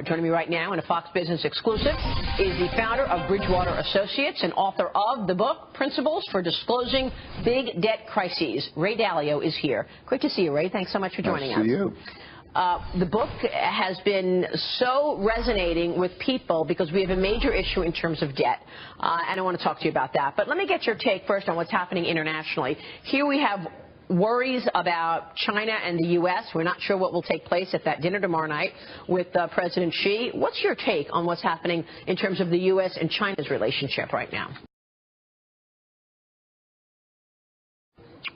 Joining me right now in a Fox Business exclusive is the founder of Bridgewater Associates and author of the book, Principles for Disclosing Big Debt Crises. Ray Dalio is here. Great to see you, Ray. Thanks so much for joining us. Nice to see you. The book has been so resonating with people because we have a major issue in terms of debt, and I want to talk to you about that. But let me get your take first on what's happening internationally. Here we have worries about China and the U.S. We're not sure what will take place at that dinner tomorrow night with President Xi. What's your take on what's happening in terms of the U.S. and China's relationship right now?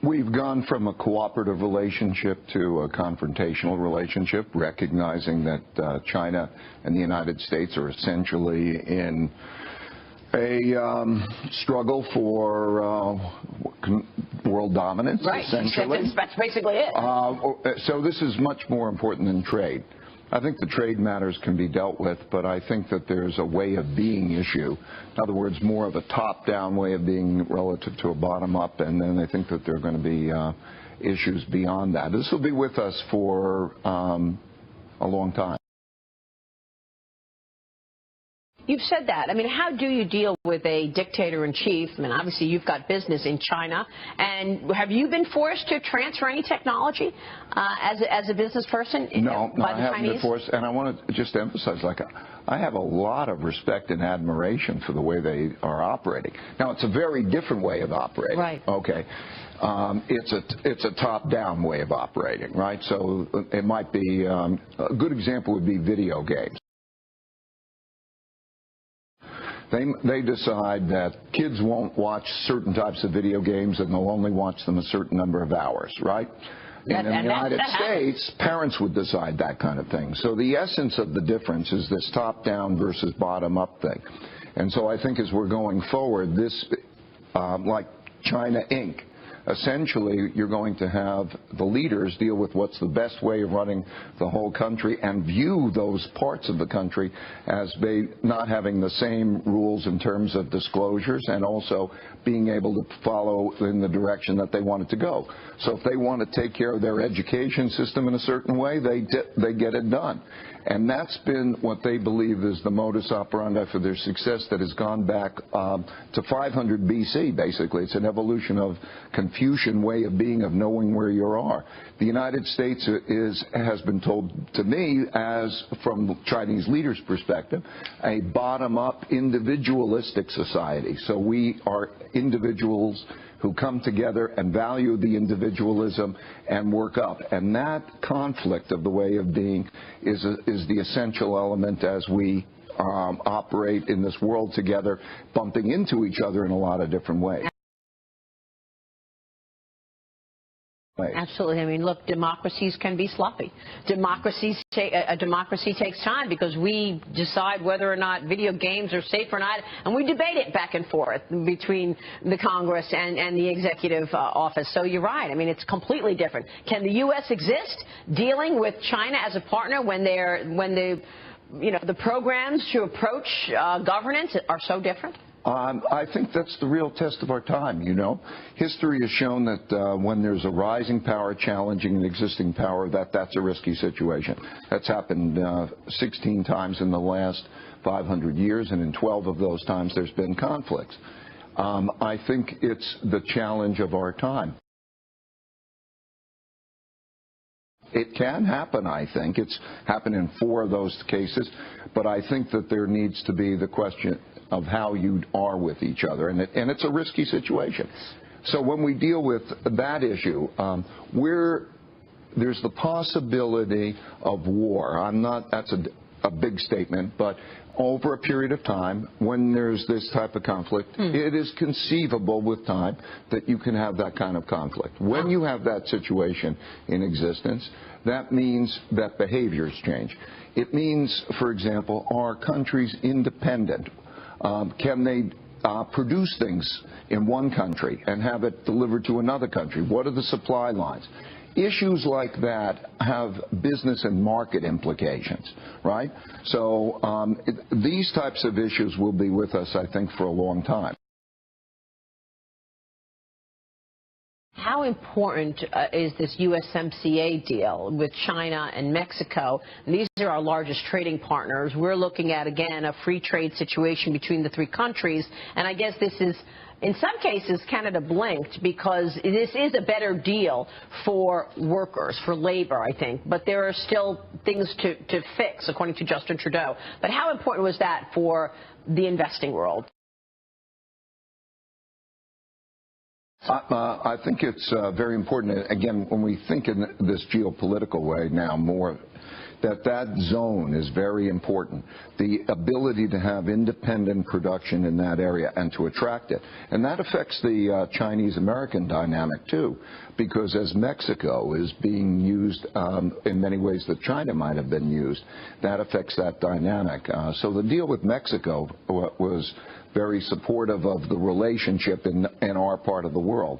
We've gone from a cooperative relationship to a confrontational relationship, recognizing that China and the United States are essentially in a struggle for world dominance, right. essentially. That's basically it. So this is much more important than trade. I think the trade matters can be dealt with, but I think that there's a way of being issue. In other words, more of a top-down way of being relative to a bottom-up, and then I think that there are going to be issues beyond that. This will be with us for a long time. You've said that. I mean, how do you deal with a dictator-in-chief? I mean, obviously, you've got business in China. And have you been forced to transfer any technology as a business person? No, by I the haven't Chinese? been forced. And I want to just emphasize, I have a lot of respect and admiration for the way they are operating. Now, it's a very different way of operating. Right. Okay. It's a top-down way of operating, right? So it might be, a good example would be video games. They decide that kids won't watch certain types of video games and they'll only watch them a certain number of hours, right? And in the United States, parents would decide that kind of thing. So the essence of the difference is this top-down versus bottom-up thing. And so I think as we're going forward, this, like China Inc., essentially, you're going to have the leaders deal with what's the best way of running the whole country and view those parts of the country as not having the same rules in terms of disclosures and also being able to follow in the direction that they want it to go. So if they want to take care of their education system in a certain way, they get it done. And that's been what they believe is the modus operandi for their success that has gone back to 500 BC, basically. It's an evolution of Confucian way of being, of knowing where you are. The United States has been told to me, as from Chinese leaders' perspective, a bottom-up individualistic society. So we are individuals who come together and value the individualism and work up. And that conflict of the way of being is the essential element as we operate in this world together, bumping into each other in a lot of different ways. Absolutely. I mean, look, democracies can be sloppy. A democracy takes time because we decide whether or not video games are safe or not, and we debate it back and forth between the Congress and the executive office. So you're right. I mean, it's completely different. Can the U.S. exist dealing with China as a partner when the programs to approach governance are so different? I think that's the real test of our time, you know. History has shown that when there's a rising power challenging an existing power, that's a risky situation. That's happened 16 times in the last 500 years, and in 12 of those times there's been conflicts. I think it's the challenge of our time. It can happen, I think. It's happened in 4 of those cases, but I think that there needs to be the question of how you are with each other, and it's a risky situation. So when we deal with that issue, there's the possibility of war. That's a big statement, but over a period of time, when there's this type of conflict, it is conceivable with time that you can have that kind of conflict. When you have that situation in existence, that means that behaviors change. It means, for example, are countries independent? Can they produce things in one country and have it delivered to another country? What are the supply lines? Issues like that have business and market implications, right? So these types of issues will be with us, I think, for a long time. How important is this USMCA deal with China and Mexico? And these are our largest trading partners. We're looking at, again, a free trade situation between the three countries. And I guess this is, in some cases, Canada blinked because this is a better deal for workers, for labor, I think. But there are still things to fix, according to Justin Trudeau. But how important was that for the investing world? I think it's very important, again, when we think in this geopolitical way now more, that zone is very important. The ability to have independent production in that area and to attract it. And that affects the Chinese-American dynamic, too, because as Mexico is being used in many ways that China might have been used, that affects that dynamic. So the deal with Mexico was very supportive of the relationship in our part of the world.